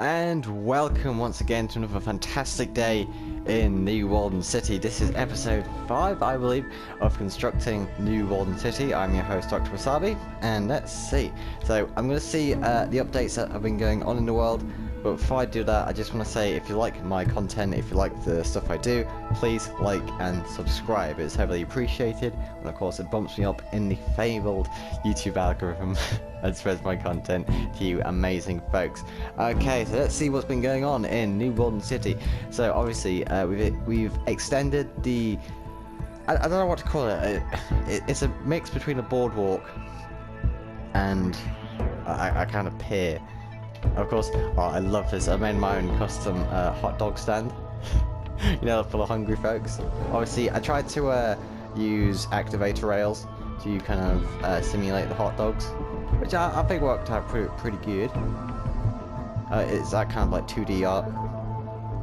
And welcome once again to another fantastic day in New Walden City. This is episode 5, I believe, of Constructing New Walden City. I'm your host, Dr. Wasabi, and let's see. So I'm going to see the updates that have been going on in the world, but before I do that, I just want to say, if you like my content, if you like the stuff I do, please like and subscribe. It's heavily appreciated, and of course it bumps me up in the fabled YouTube algorithm and spreads my content to you amazing folks. Okay, so let's see what's been going on in New Walden City. So obviously we've extended the... I don't know what to call it. It's a mix between a boardwalk and a kind of pier. Of course, oh, I love this. I made my own custom hot dog stand. You know, full of hungry folks. Obviously, I tried to use activator rails to kind of simulate the hot dogs, which I think worked out pretty good. It's that kind of like 2D art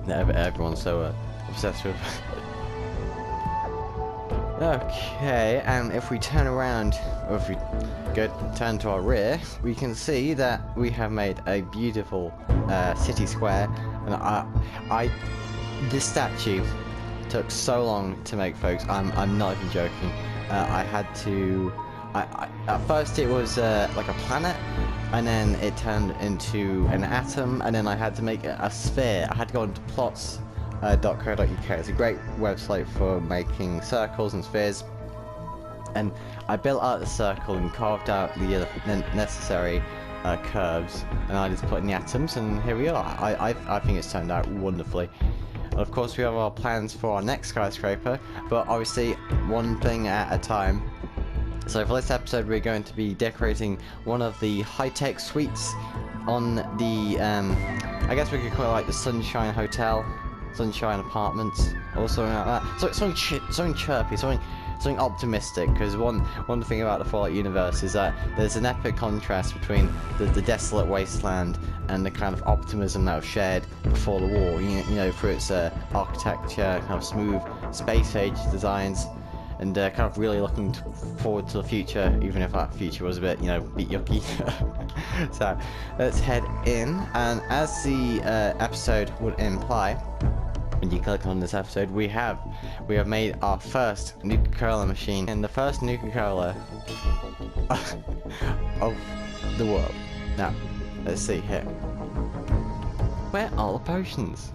that everyone's so obsessed with. Okay, and if we turn around, or if we turn to our rear, we can see that we have made a beautiful city square. And this statue took so long to make, folks. I'm not even joking. I had to. At first it was like a planet, and then it turned into an atom, and then I had to make it a sphere. I had to go into plots.co.uk. It's a great website for making circles and spheres. And I built out the circle and carved out the necessary curves, and I just put in the atoms, and here we are. I think it's turned out wonderfully. And of course, we have our plans for our next skyscraper, but obviously one thing at a time. So for this episode, we're going to be decorating one of the high-tech suites on the, I guess we could call it like the Sunshine Hotel, Sunshine Apartments, or something like that. So something chirpy, something optimistic, because one thing about the Fallout universe is that there's an epic contrast between the desolate wasteland and the kind of optimism that was shared before the war, you know, for its architecture, kind of smooth space-age designs, and kind of really looking forward to the future, even if that future was a bit, you know, bit yucky. So let's head in, and as the episode would imply, when you click on this episode, we have made our first Nuka machine, and the first Nuka of the world. Now, let's see here. Where are the potions?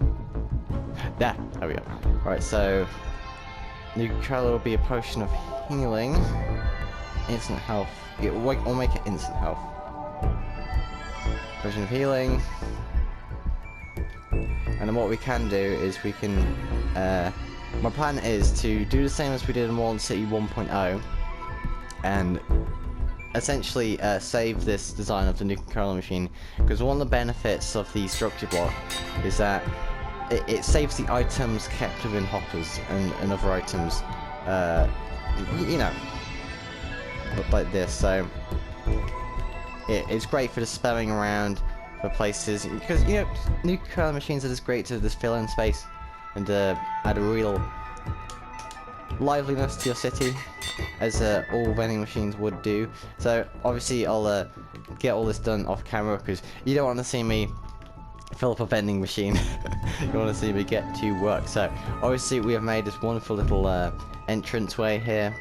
There we go. Right, so Nuka will be a potion of healing, instant health. We'll make it instant health. Potion of healing. And then what we can do is we can, my plan is to do the same as we did in Walden City 1.0 and essentially save this design of the Nuka machine, because one of the benefits of the structure block is that it saves the items kept within hoppers and other items, you know, like this. So it's great for just spamming around for places, because, you know, Nuka machines are just great to just fill in space and add a real liveliness to your city, as all vending machines would do. So obviously I'll get all this done off camera, because you don't want to see me fill up a vending machine. You want to see me get to work. So obviously we have made this wonderful little entranceway here.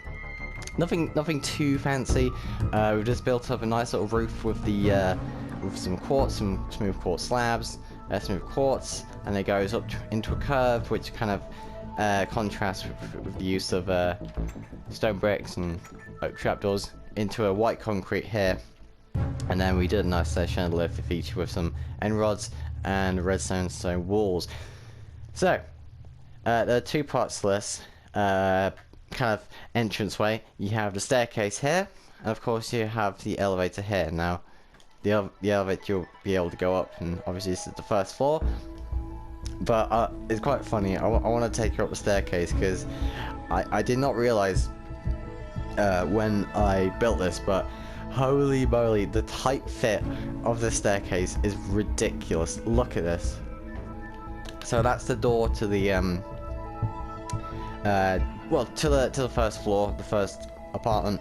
Nothing too fancy. We've just built up a nice little roof with the with some quartz, some smooth quartz slabs, smooth quartz, and it goes up into a curve, which kind of contrasts with the use of stone bricks and oak trapdoors into a white concrete here. And then we did a nice chandelier feature with some end rods and redstone stone walls. So there are two parts to this kind of entranceway. You have the staircase here, and of course you have the elevator here. Now the elevator, you'll be able to go up, and obviously this is the first floor, but it's quite funny. I want to take you up the staircase, because I did not realize when I built this, but holy moly, the tight fit of this staircase is ridiculous. Look at this. So that's the door to the well, to the first floor, the first apartment.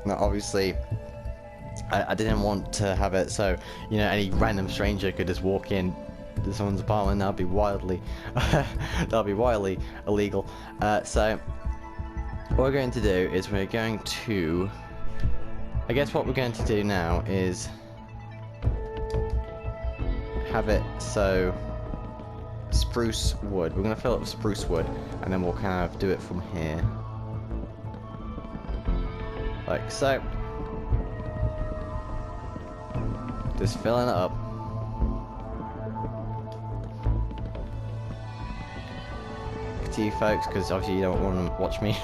Now obviously I didn't want to have it so, you know, any random stranger could just walk in to someone's apartment. That'd be wildly illegal. So what we're going to do is we're going to, I guess what we're going to do now is have it so spruce wood. We're going to fill it with spruce wood, and then we'll kind of do it from here, like so. Just filling it up. To you folks, because obviously you don't want to watch me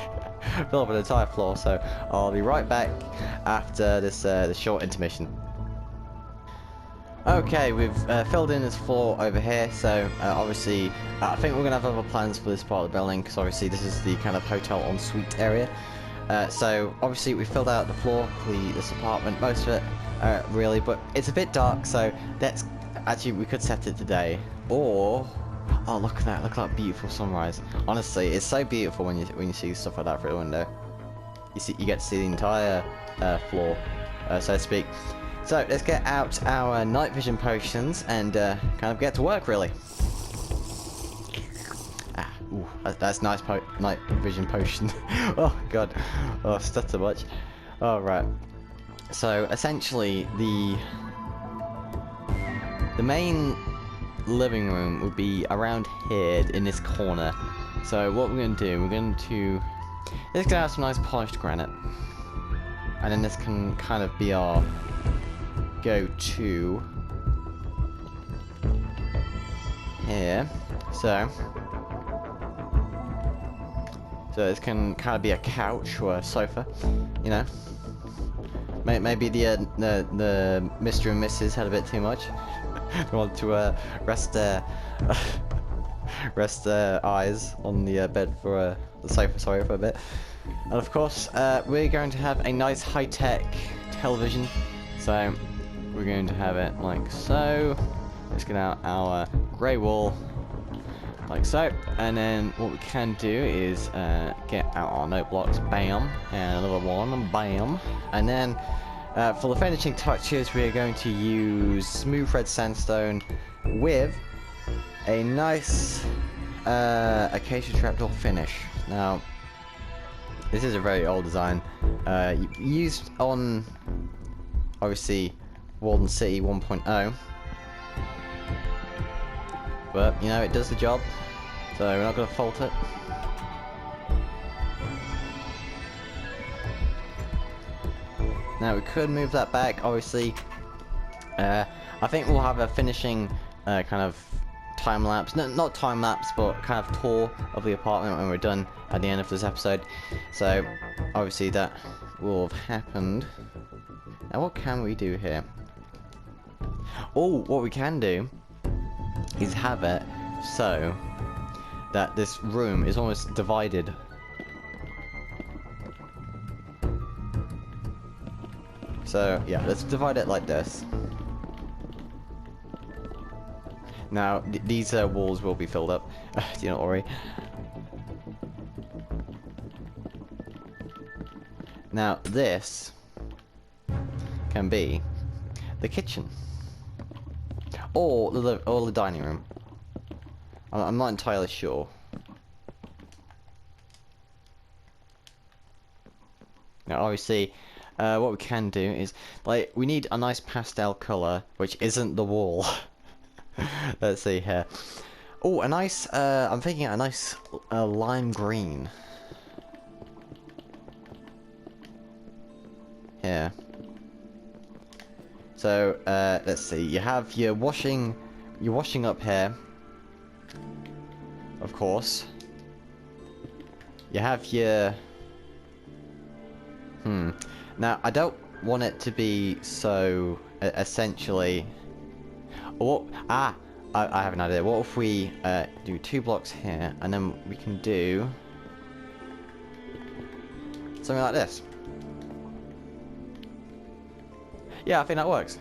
fill up an entire floor, so I'll be right back after this short intermission. Okay, we've filled in this floor over here, so obviously I think we're going to have other plans for this part of the building, because obviously this is the kind of hotel ensuite area. So obviously we filled out the floor for this apartment, most of it really, but it's a bit dark, so that's actually, we could set it today, or oh, look at that beautiful sunrise. Honestly, it's so beautiful when you see stuff like that through the window. You get to see the entire floor, so to speak. So let's get out our night vision potions and kind of get to work, really. Ooh, that's nice night vision potion. Oh god, oh, stutter much. All right. So essentially, the main living room would be around here in this corner. So what we're going to do, we're going to have some nice polished granite, and then this can kind of be our go-to here. So this can kind of be a couch or a sofa, you know. Maybe the Mr. and Mrs. had a bit too much. They want to rest their eyes on the bed for the sofa, sorry, for a bit. And of course, we're going to have a nice high-tech television. So we're going to have it like so. Let's get out our grey wall, like so. And then what we can do is get out our note blocks, bam, and another one, bam. And then for the finishing touches, we are going to use smooth red sandstone with a nice acacia trapdoor finish. Now, this is a very old design, used on obviously Walden City 1.0, but you know, it does the job, so we're not going to fault it. Now we could move that back, obviously. I think we'll have a finishing kind of time lapse, not time lapse, but kind of tour of the apartment when we're done at the end of this episode. So obviously that will have happened. Now what can we do here? Oh, what we can do is have it so that this room is almost divided. So yeah, let's divide it like this. Now these walls will be filled up. Do not worry. Now this can be the kitchen, or the dining room. I'm not entirely sure. Now obviously, what we can do is, like, we need a nice pastel color, which isn't the wall. Let's see here. Oh, a nice, I'm thinking a nice lime green. Here. So, let's see, you have your washing up here. Of course. You have your... Now, I don't want it to be so, essentially... Or, I have an idea. What if we do 2 blocks here, and then we can do... something like this. Yeah, I think that works.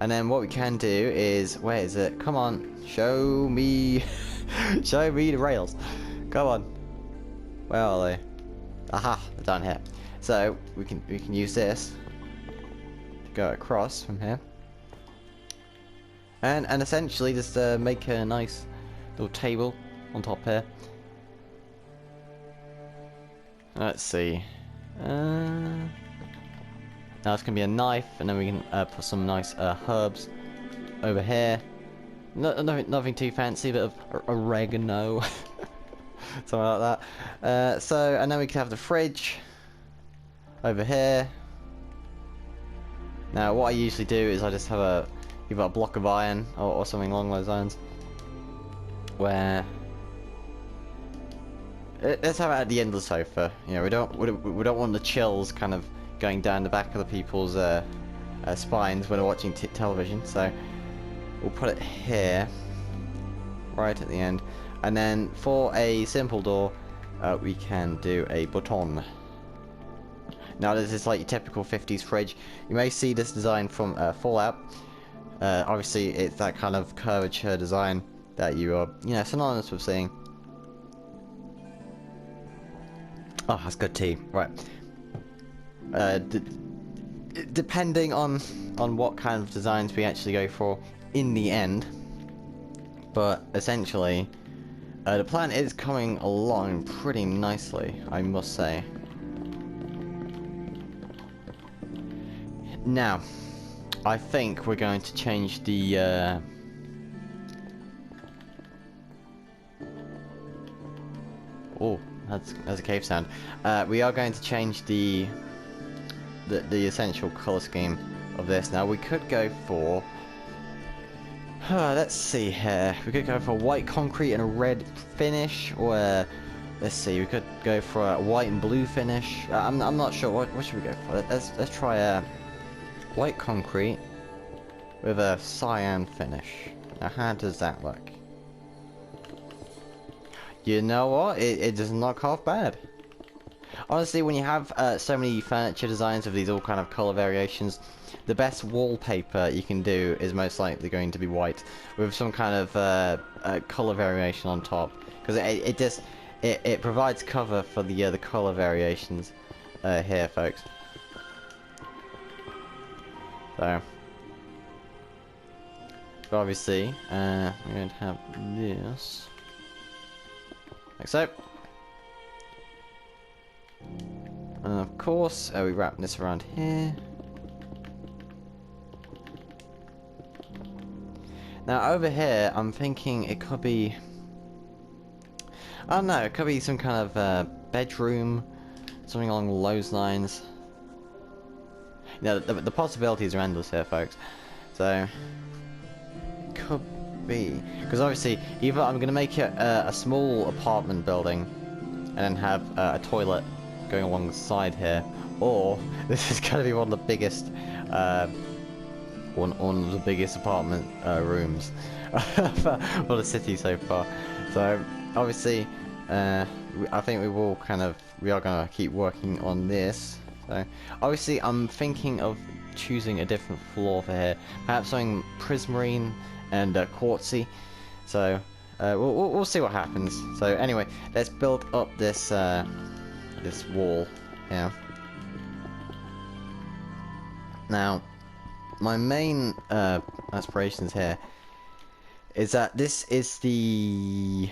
And then what we can do is... where is it? Come on, show me... show me the rails. Come on. Where are they? Aha, they're down here. So we can use this go across from here. And essentially just make a nice little table on top here. Let's see. Now it's gonna be a knife, and then we can put some nice herbs over here. Nothing too fancy, a bit of oregano, something like that. So, and then we can have the fridge over here. Now, what I usually do is I just have either a block of iron or something along those lines, where let's have it at the end of the sofa. You know, we don't want the chills kind of going down the back of the people's spines when they're watching television. So we'll put it here, right at the end, and then for a simple door, we can do a button. Now this is like your typical 50s fridge. You may see this design from Fallout. Obviously, it's that kind of curvature design that you are, you know, synonymous with seeing. Oh, that's good tea. Right. Depending on what kind of designs we actually go for in the end, but essentially, the plan is coming along pretty nicely, I must say. Now, I think we're going to change the oh, that's a cave sound. We are going to change the essential color scheme of this. Now we could go for let's see here. We could go for white concrete and a red finish, or let's see, we could go for a white and blue finish. I'm not sure. What should we go for? Let's try a white concrete with a cyan finish. Now how does that look? You know what? It doesn't look half bad. Honestly, when you have so many furniture designs of these all kind of color variations, the best wallpaper you can do is most likely going to be white with some kind of color variation on top, because it provides cover for the color variations here, folks. So, but obviously, we're going to have this like so. And of course, we wrap this around here. Now over here, I'm thinking it could be, I don't know, it could be some kind of bedroom, something along those lines. You know, the possibilities are endless here, folks. So, it could be, because obviously, either I'm going to make it a small apartment building, and then have a toilet going along the side here, or this is going to be one of the biggest, one of the biggest apartment rooms for the city so far. So obviously, I think we are going to keep working on this. So obviously, I'm thinking of choosing a different floor for here, perhaps something prismarine and quartzy. So we'll see what happens. So anyway, let's build up this this wall here. Now, my main aspirations here is that this is the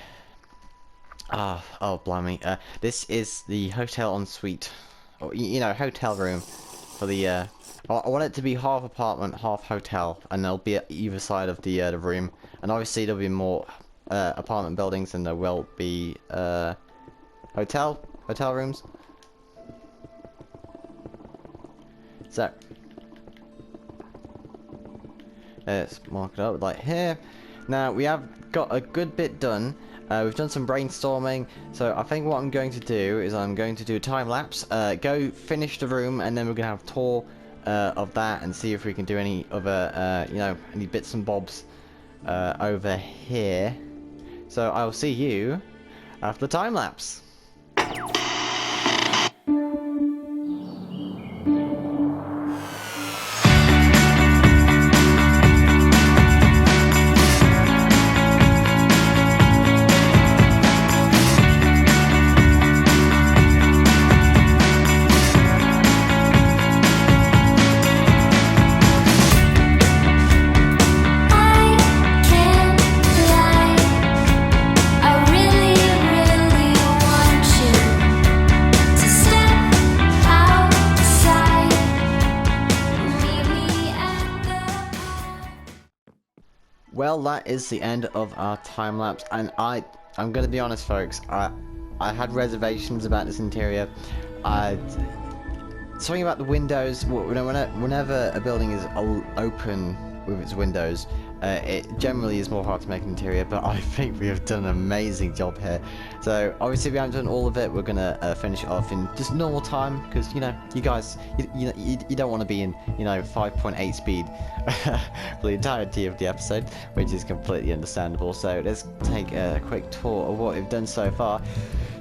oh blimey, this is the hotel ensuite, or you know, hotel room for the I want it to be half apartment, half hotel, and they'll be at either side of the room. And obviously there'll be more apartment buildings than there will be hotel rooms. So let's mark it up like here. Now we have got a good bit done. We've done some brainstorming, so I think what I'm going to do is I'm going to do a time lapse, go finish the room, and then we're going to have a tour of that and see if we can do any other, you know, any bits and bobs over here. So I'll see you after the time lapse. well, that is the end of our time lapse, and I'm gonna be honest, folks. I had reservations about this interior. Something about the windows. Whenever a building is open with its windows, it generally is more hard to make an interior. But I think we have done an amazing job here. So obviously we haven't done all of it. We're gonna finish it off in just normal time, because you guys, you don't want to be in 5.8 speed for the entirety of the episode, which is completely understandable. So let's take a quick tour of what we've done so far.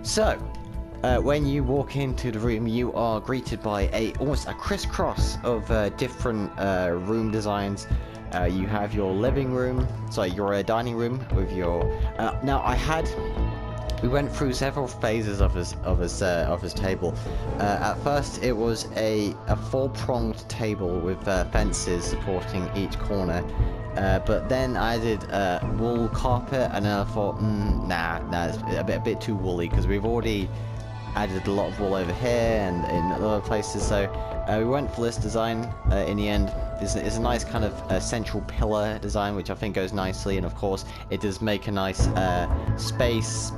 So. When you walk into the room, you are greeted by almost a crisscross of different room designs. You have your living room, your dining room with your. We went through several phases of his table. At first, it was a four-pronged table with fences supporting each corner. But then I did wool carpet, and then I thought, nah, it's a bit too woolly, because we've already added a lot of wool over here and in other places, so we went for this design in the end. It's a nice kind of central pillar design, which I think goes nicely, and of course it does make a nice space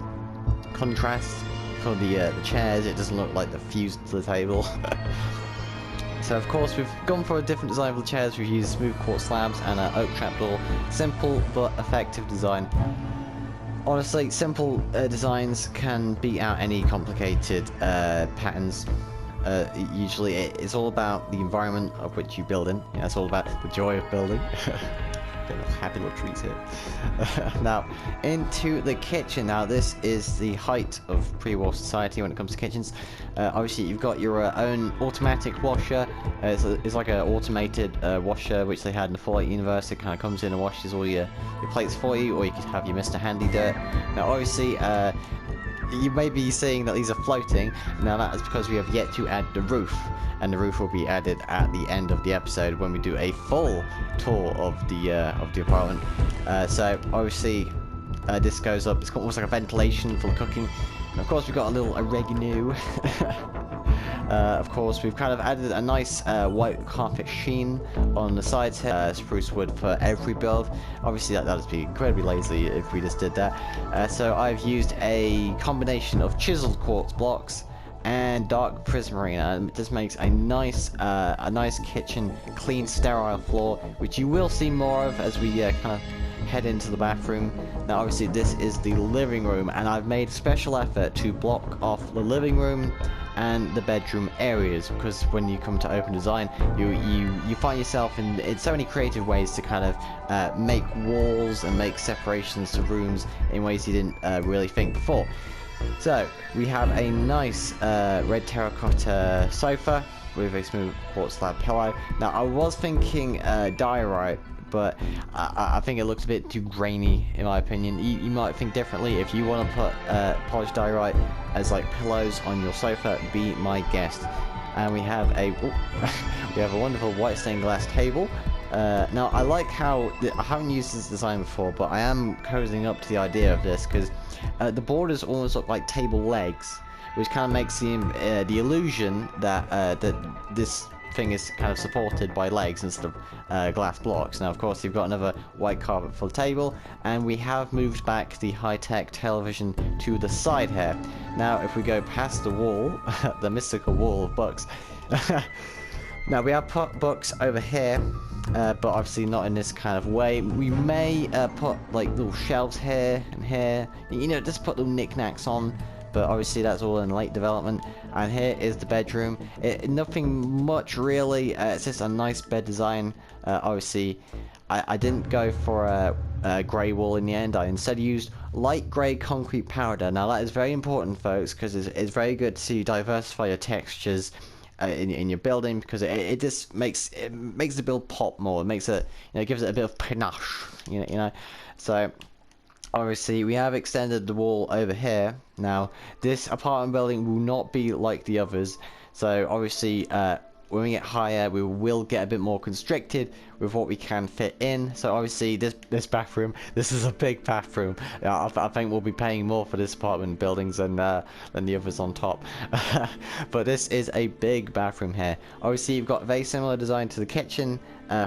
contrast for the chairs. It doesn't look like they're fused to the table. So of course we've gone for a different design for the chairs. We've used smooth quartz slabs and an oak trapdoor. Simple but effective design. Honestly, simple designs can beat out any complicated patterns. Usually it's all about the environment of which you build in. It's all about the joy of building. Bit of happy little treats here. Now, into the kitchen. Now, this is the height of pre-war society when it comes to kitchens. Obviously, you've got your own automatic washer. It's like an automated washer, which they had in the Fallout universe. It kind of comes in and washes all your plates for you, or you could have your Mr. Handy do it. Now, obviously, you may be seeing that these are floating. Now, that is because we have yet to add the roof. And the roof will be added at the end of the episode when we do a full tour of the apartment. So obviously this goes up. It's almost like a ventilation for the cooking. And of course we've got a little oregano. Of course we've kind of added a nice white carpet sheen on the sides here. Spruce wood for every build. Obviously that would be incredibly lazy if we just did that. So I've used a combination of chiseled quartz blocks and dark prismarine. This makes a nice kitchen, clean, sterile floor, which you will see more of as we kind of head into the bathroom. Now, obviously, this is the living room, and I've made special effort to block off the living room and the bedroom areas, because when you come to open design, you find yourself in so many creative ways to kind of make walls and make separations to rooms in ways you didn't really think before. So, we have a nice red terracotta sofa with a smooth quartz slab pillow. Now, I was thinking diorite, but I think it looks a bit too grainy, in my opinion. You might think differently. If you want to put polished diorite as like pillows on your sofa, be my guest. And we have a wonderful white stained glass table. Now, I like how I haven't used this design before, but I am cozying up to the idea of this, because the borders almost look like table legs, which kind of makes the illusion that this thing is kind of supported by legs instead of glass blocks. Now, of course, you've got another white carpet for the table, and we have moved back the high-tech television to the side here. Now, if we go past the wall, the mystical wall of books. Now, we have put books over here, but obviously not in this kind of way. We may put like little shelves here and here, just put little knickknacks on, but obviously that's all in late development. And here is the bedroom. Nothing much really, it's just a nice bed design. Obviously, I didn't go for a grey wall in the end. I instead used light grey concrete powder. Now that is very important, folks, because it's very good to diversify your textures in your building, because it just makes the build pop more. It makes it, gives it a bit of panache, So obviously we have extended the wall over here. Now this apartment building will not be like the others. So obviously when we get higher, we will get a bit more constricted with what we can fit in. So obviously this bathroom, this is a big bathroom. I think we'll be paying more for this apartment buildings than the others on top. But this is a big bathroom here. Obviously you've got a very similar design to the kitchen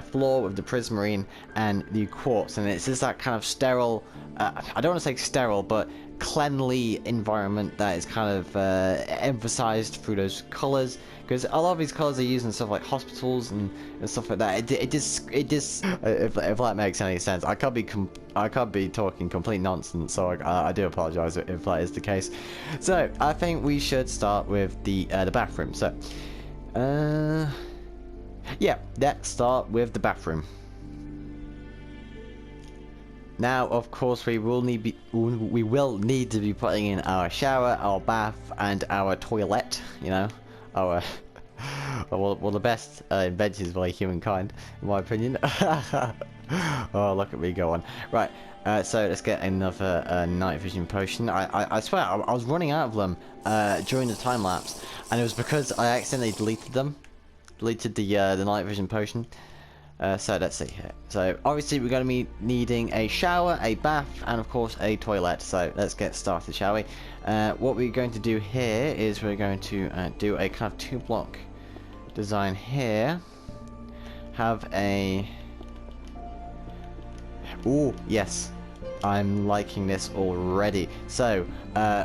floor with the prismarine and the quartz, and it's just that kind of sterile, I don't want to say sterile, but cleanly environment that is kind of emphasized through those colors, because a lot of these colors are used in stuff like hospitals and stuff like that. It just if that makes any sense. I could be talking complete nonsense, so I do apologize if that is the case. So I think we should start with the bathroom. So yeah, let's start with the bathroom. Now, of course, we will need to be putting in our shower, our bath, and our toilet. You know, our well, the best inventions by humankind, in my opinion. Oh, look at me go on. Right, so let's get another night vision potion. I swear, I was running out of them during the time lapse, and it was because I accidentally deleted them. Deleted the night vision potion. So let's see here. So obviously we're going to be needing a shower, a bath, and of course a toilet. So let's get started, shall we? What we're going to do here is we're going to do a kind of 2-block design here. Have a... Ooh, yes. I'm liking this already. So,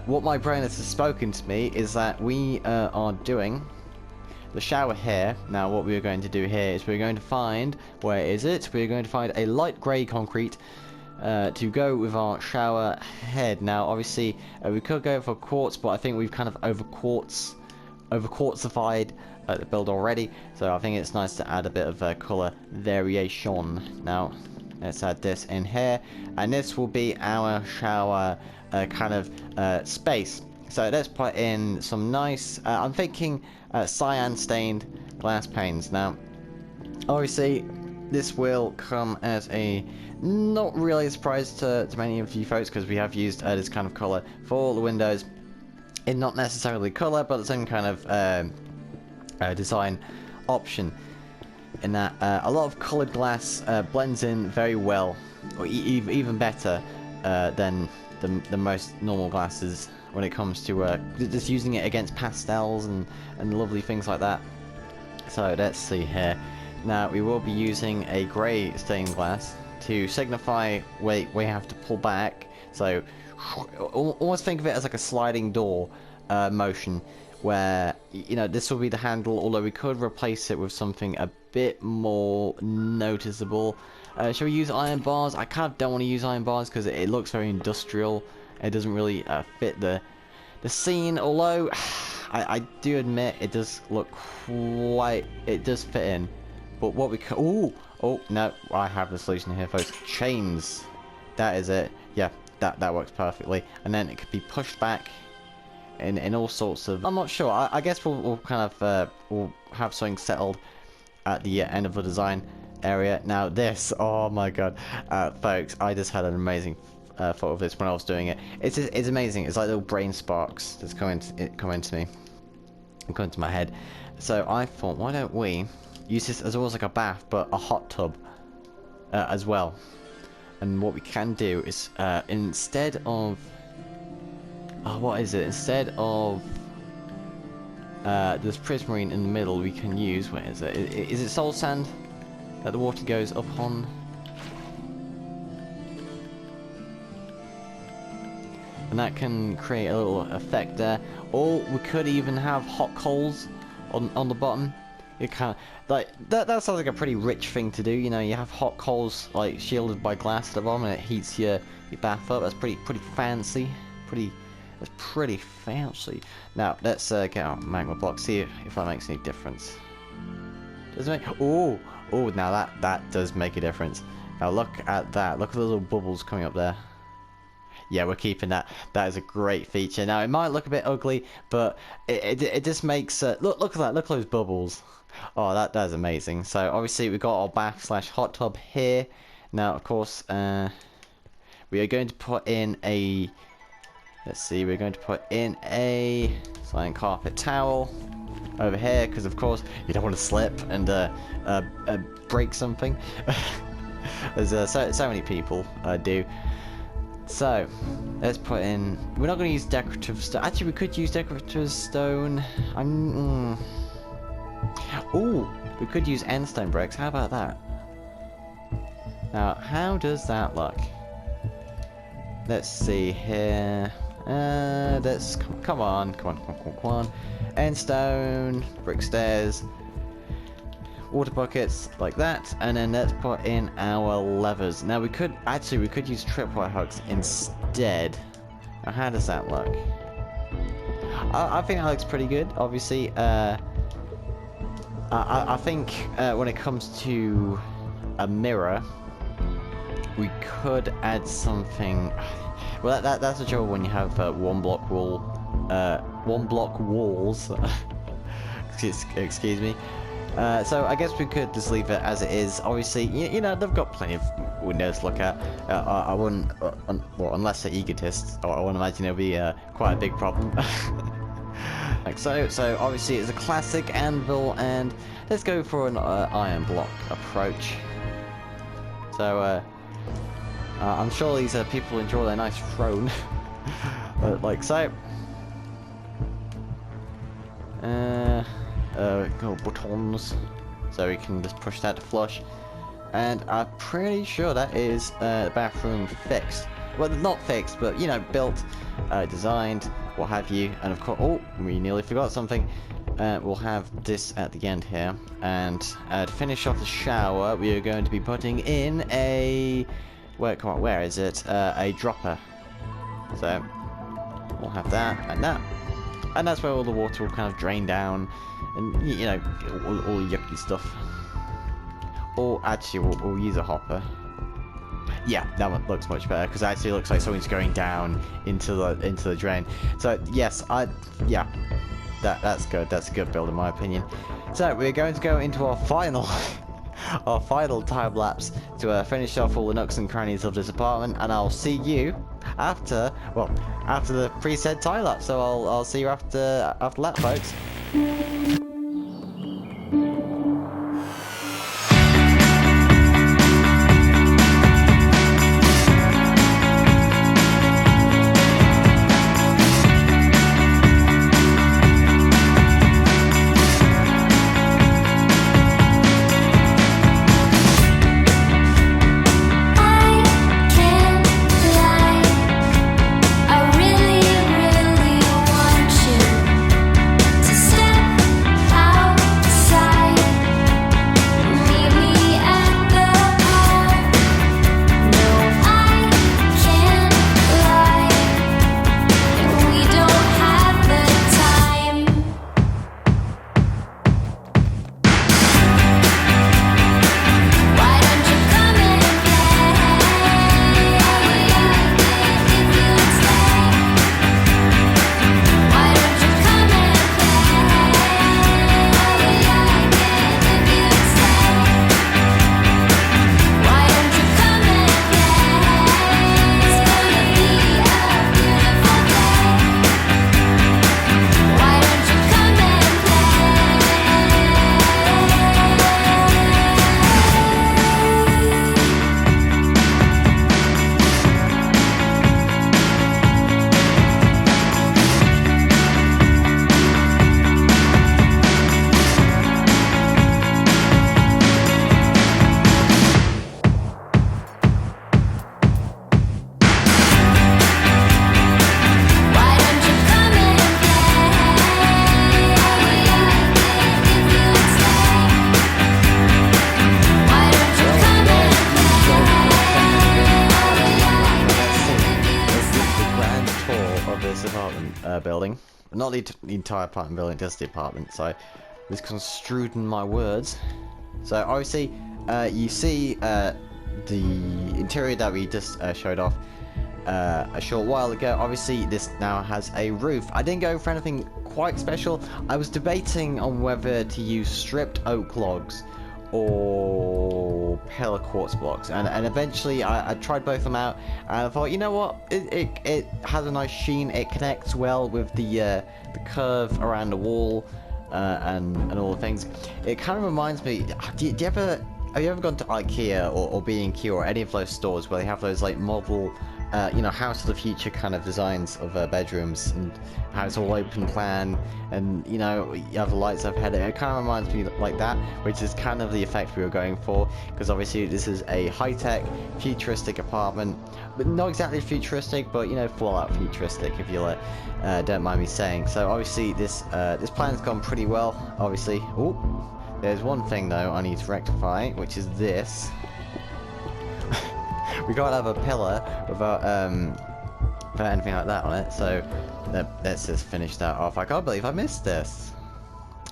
what my brain has spoken to me is that we are doing the shower here. Now what we're going to do here is we're going to find, where is it? We're going to find a light grey concrete to go with our shower head. Now obviously we could go for quartz, but I think we've kind of over quartzified the build already, so I think it's nice to add a bit of colour variation. Now let's add this in here, and this will be our shower kind of space. So let's put in some nice, I'm thinking cyan stained glass panes. Now obviously this will come as a not really a surprise to many of you folks, because we have used this kind of colour for all the windows in not necessarily colour, but the same kind of design option, in that a lot of coloured glass blends in very well, or even better than the most normal glasses when it comes to just using it against pastels and lovely things like that. So let's see here. Now we will be using a grey stained glass to signify where we have to pull back. So almost think of it as like a sliding door motion, where, you know, this will be the handle, although we could replace it with something a bit more noticeable. Shall we use iron bars? I kind of don't want to use iron bars because it looks very industrial. It doesn't really fit the scene, although I do admit it does look quite, it does fit in. But what we could, oh no, I have the solution here, folks. Chains, that is it. Yeah, that works perfectly, and then it could be pushed back in all sorts of, I'm not sure. I guess we'll kind of we'll have something settled at the end of the design area. Now this, oh my god, folks, I just had an amazing thought of this when I was doing it. It's amazing. It's like little brain sparks that's coming to me, and coming to my head. So I thought, why don't we use this as almost like a bath, but a hot tub as well. And what we can do is instead of what is it? Instead of this prismarine in the middle, we can use, where is it? Is it soul sand that the water goes up on? And that can create a little effect there. Or we could even have hot coals on the bottom. It kind of like that sounds like a pretty rich thing to do. You know, you have hot coals like shielded by glass at the bottom, and it heats your bath up. That's pretty fancy. That's pretty fancy. Now let's get our magma blocks. See if that makes any difference. Does it make? Oh, now that does make a difference. Now look at that. Look at the little bubbles coming up there. Yeah, we're keeping that. That is a great feature. Now it might look a bit ugly, but it just makes look at that. Look at those bubbles. Oh, that is amazing. So obviously we've got our bath / hot tub here. Now of course we are going to put in a Let's see, we're going to put in a cyan carpet towel over here, because of course you don't want to slip and break something. There's so many people do. So let's put in. We're not going to use decorative stone. Actually, we could use decorative stone. Ooh, we could use end stone bricks. How about that? Now, how does that look? Let's see here. Let's come on. End stone, brick stairs, water buckets like that, and then let's put in our levers. Now we could use tripwire hooks instead. Now, how does that look? I think that looks pretty good. Obviously, I think when it comes to a mirror, we could add something. Well, that's the trouble when you have one block walls. excuse me. So I guess we could just leave it as it is. Obviously, you know, they've got plenty of windows to look at. I wouldn't, well, unless they're egotists, or I wouldn't imagine it'll be quite a big problem. Like so obviously it's a classic anvil, and let's go for an iron block approach. So I'm sure these people enjoy their nice throne. Like so. Got buttons, so we can just push that to flush. And I'm pretty sure that is the bathroom fixed. Well, not fixed, but you know, built, designed, what have you. And of course, oh, we nearly forgot something. We'll have this at the end here. And to finish off the shower, we are going to be putting in a where is it? A dropper. So we'll have that and that. And that's where all the water will kind of drain down, and you know, all the yucky stuff. Or actually, we'll use a hopper. Yeah, that one looks much better, because it actually looks like something's going down into the drain. So yes, that's good. That's a good build in my opinion. So we're going to go into our final time lapse to finish off all the nooks and crannies of this apartment, and I'll see you after the preset time lapse. So I'll see you after that, folks. Building, not the entire apartment building, just the apartment. So misconstrued in my words. So obviously, you see the interior that we just showed off a short while ago. Obviously, this now has a roof. I didn't go for anything quite special. I was debating on whether to use stripped oak logs or pillar quartz blocks, and eventually I tried both of them out, and I thought, you know what, it has a nice sheen. It connects well with the curve around the wall, and all the things. It kind of reminds me. Do you ever have you ever gone to IKEA or B&Q or any of those stores where they have those like model, you know, House of the Future kind of designs of bedrooms, and how it's all open plan, and you know, you have the lights overhead. It kind of reminds me like that, which is kind of the effect we were going for, because obviously this is a high-tech, futuristic apartment, but not exactly futuristic, but you know, full-out futuristic, if you don't mind me saying. So obviously this plan's gone pretty well. Obviously, oh, there's one thing though I need to rectify, which is this. We can't have a pillar without anything like that on it, so let's just finish that off. I can't believe I missed this.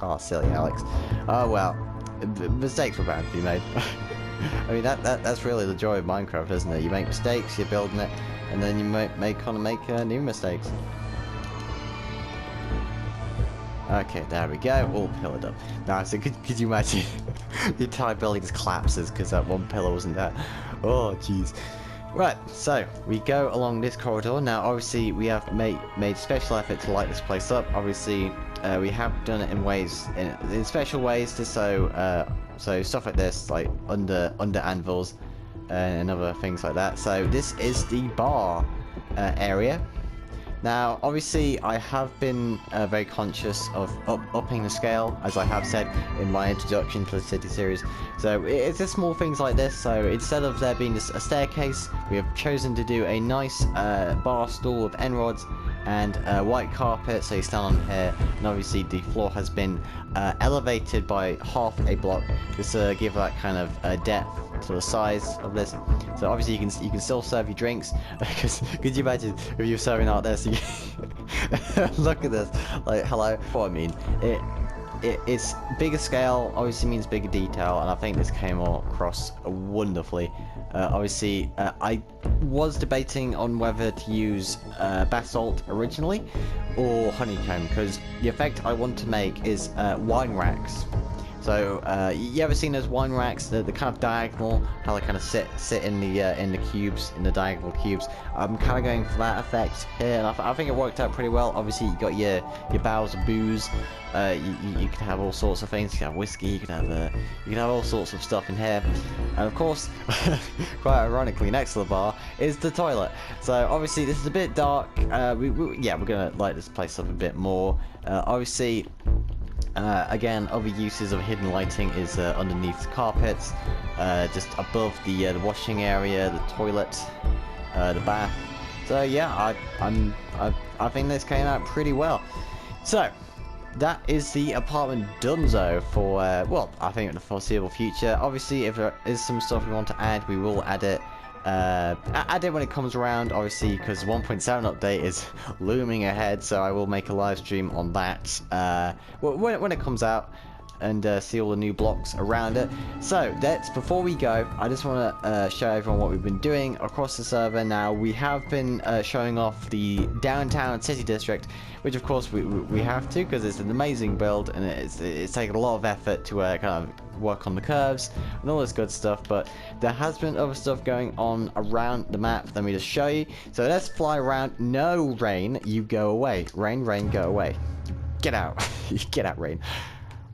Oh, silly Alex. Oh well, mistakes were bound to be made. I mean, that's really the joy of Minecraft, isn't it? You make mistakes, you're building it, and then you make new mistakes. Okay, there we go, all pillared up. Now, so could you imagine the entire building just collapses because that one pillar wasn't there? Oh, jeez. Right, so we go along this corridor. Now, obviously, we have made special effort to light this place up. Obviously, we have done it in special ways, just so stuff like this, like under anvils and other things like that. So this is the bar area. Now, obviously, I have been very conscious of upping the scale, as I have said in my introduction to the City series. So it's just small things like this. So instead of there being a staircase, we have chosen to do a nice bar stool with end rods and white carpet, so you stand on here, and obviously the floor has been elevated by half a block, just to give that kind of depth to the size of this. So obviously you can still serve your drinks, because could you imagine if you're serving out this? Look at this, like, hello. What I mean, it's bigger scale obviously means bigger detail, and I think this came all across wonderfully. Obviously, I was debating on whether to use basalt originally or honeycomb, because the effect I want to make is wine racks. So you ever seen those wine racks, the kind of diagonal, how they kind of sit in the cubes, in the diagonal cubes? I'm kind of going for that effect here, and I think it worked out pretty well. Obviously, you got your barrels of booze. You could have all sorts of things. You could have whiskey. You could have all sorts of stuff in here, and of course, quite ironically, next to the bar is the toilet. So obviously, this is a bit dark. We're gonna light this place up a bit more. Obviously. Again, other uses of hidden lighting is underneath carpets, just above the washing area, the toilet, the bath. So yeah, I think this came out pretty well. So that is the apartment donezo for well, I think in the foreseeable future. Obviously, if there is some stuff we want to add, we will add it. Add it when it comes around, obviously, because 1.7 update is looming ahead, so I will make a live stream on that when it comes out, and see all the new blocks around it. So before we go, I just want to show everyone what we've been doing across the server. Now, we have been showing off the downtown city district, which of course we have to, because it's an amazing build, and it's taken a lot of effort to kind of work on the curves and all this good stuff. But there has been other stuff going on around the map. Let me just show you. So let's fly around. No, rain, you go away. Rain, go away. Get out. Get out, rain.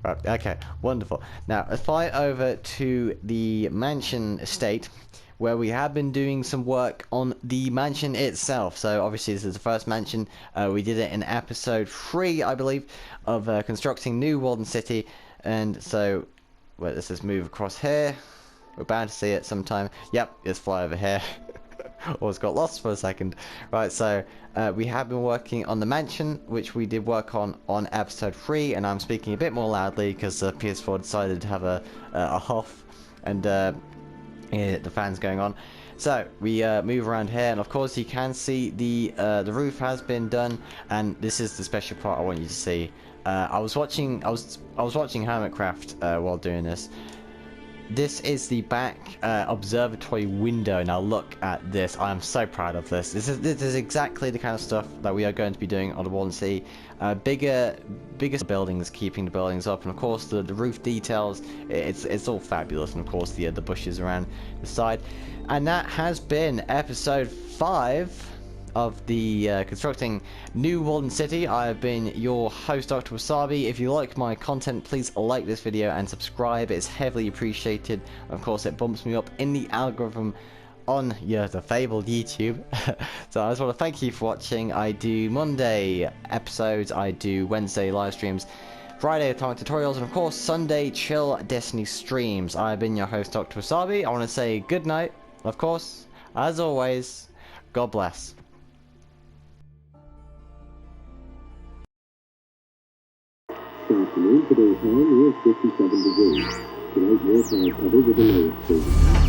Right, okay, wonderful. Now let's fly over to the mansion estate, where we have been doing some work on the mansion itself. So obviously this is the first mansion. We did it in episode 3, I believe, of constructing New Walden City. And so, well, let's just move across here. We're bound to see it sometime. Yep, let's fly over here. Almost got lost for a second. Right, so we have been working on the mansion, which we did work on episode 3, and I'm speaking a bit more loudly because the PS4 decided to have a huff, and yeah, the fans going on. So we move around here, and of course you can see the roof has been done, and this is the special part I want you to see. I was watching Hermitcraft while doing this, this is the back observatory window. Now look at this. I am so proud of this. This is exactly the kind of stuff that we are going to be doing on the Otherworldly Sea. Bigger buildings, keeping the buildings up, and of course the roof details. It's all fabulous, and of course the bushes around the side. And that has been episode 5 of the constructing New Walden City. I have been your host, Dr. Wasabi. If you like my content, please like this video and subscribe. It's heavily appreciated. Of course, it bumps me up in the algorithm on the fabled YouTube. So I just want to thank you for watching. I do Monday episodes, I do Wednesday live streams, Friday Atomic Tutorials, and of course Sunday Chill Destiny streams. I've been your host, Dr. Wasabi. I want to say good night. Of course, as always, God bless. Afternoon, today's high near 57 degrees. Tonight, more cloud cover with a low exposure.